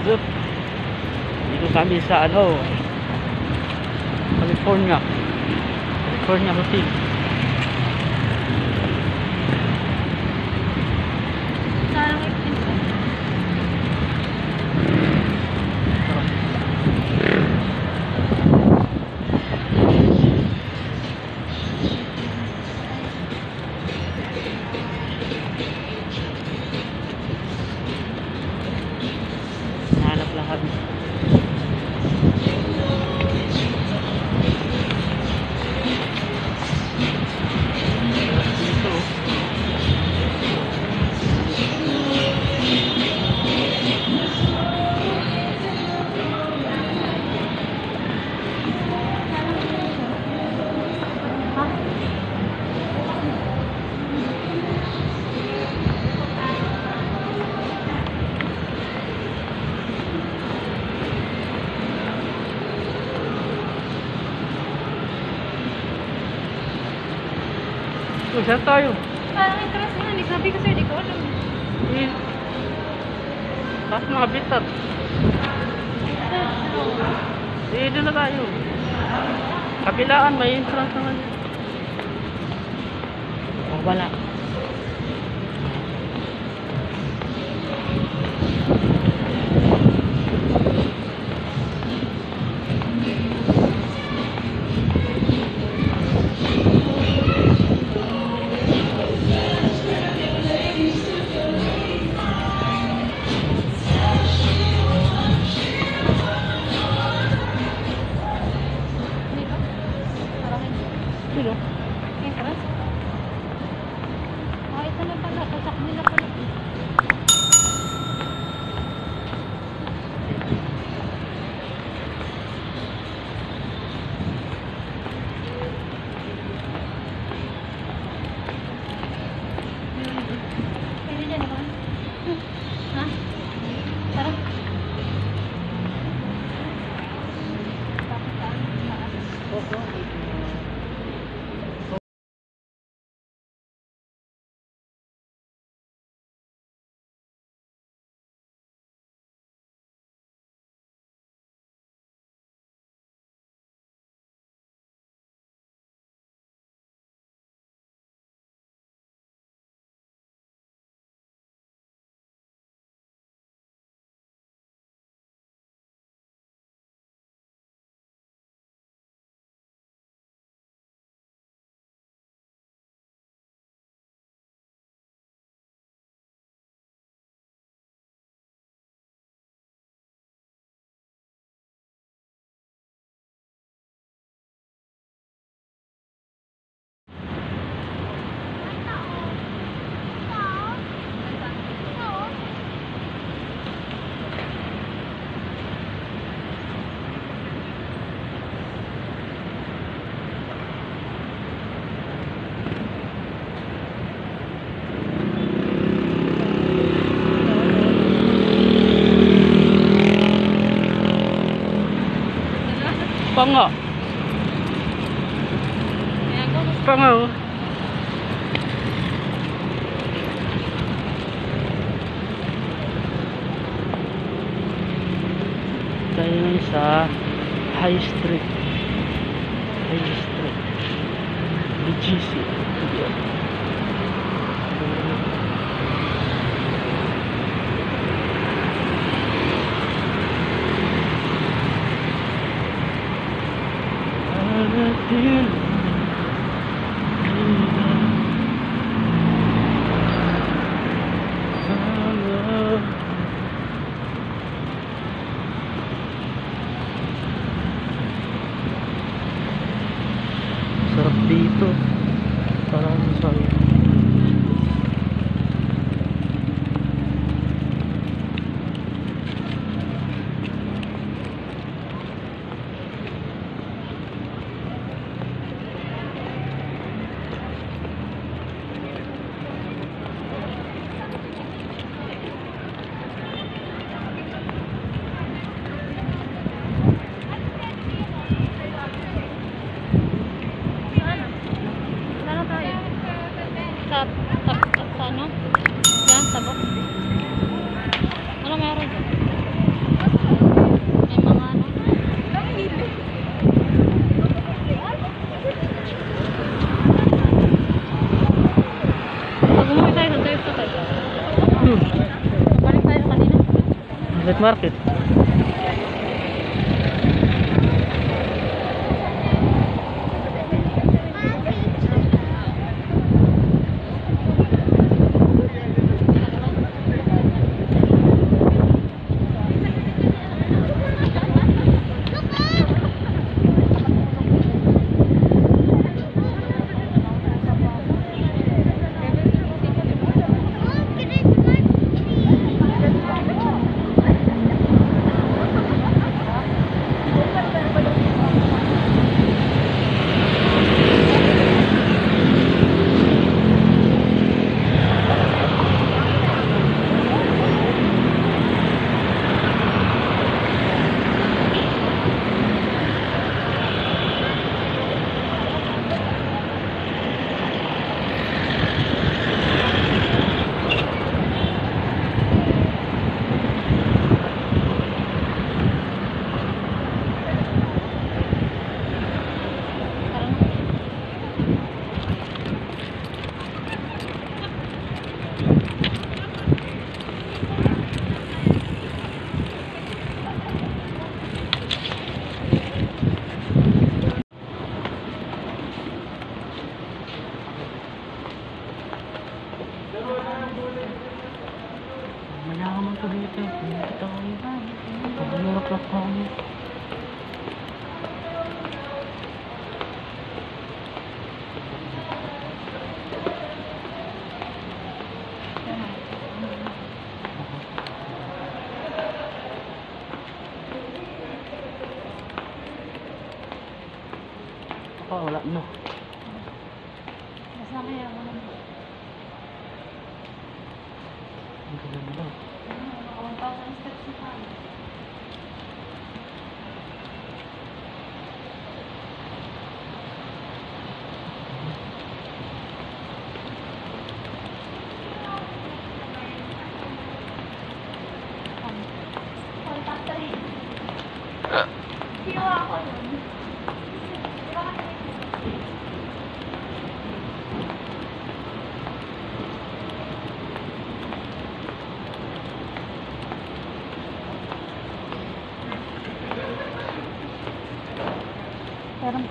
Yup. Dito kami sa ano, California Hotel. Nahanap lang kami. Dito. Saan tayo? Parang interest na. Sabi ko sir, di ko alam. Tapos mga bitat. Doon na tayo. Kabilaan, may entrance naman. Oh, wala. Sino? Interest? Ah, ito na pala. Tasak nila pala. Pwede dyan ako. Ha? Tara. Bakit saan? Panga. Panga. Tayo ngayon sa High Street. BGC. Sarap dito. Parang sayo. Sa ano? Yan, sabok. Ano meron dyan? Night market. Mayaman to dito. Dito ako yun. Pag-hirap lang kami. Wala na. Basta kaya ako naman. Ang ganda. 1,000 steps na tayo. Siwa ako nun. Parang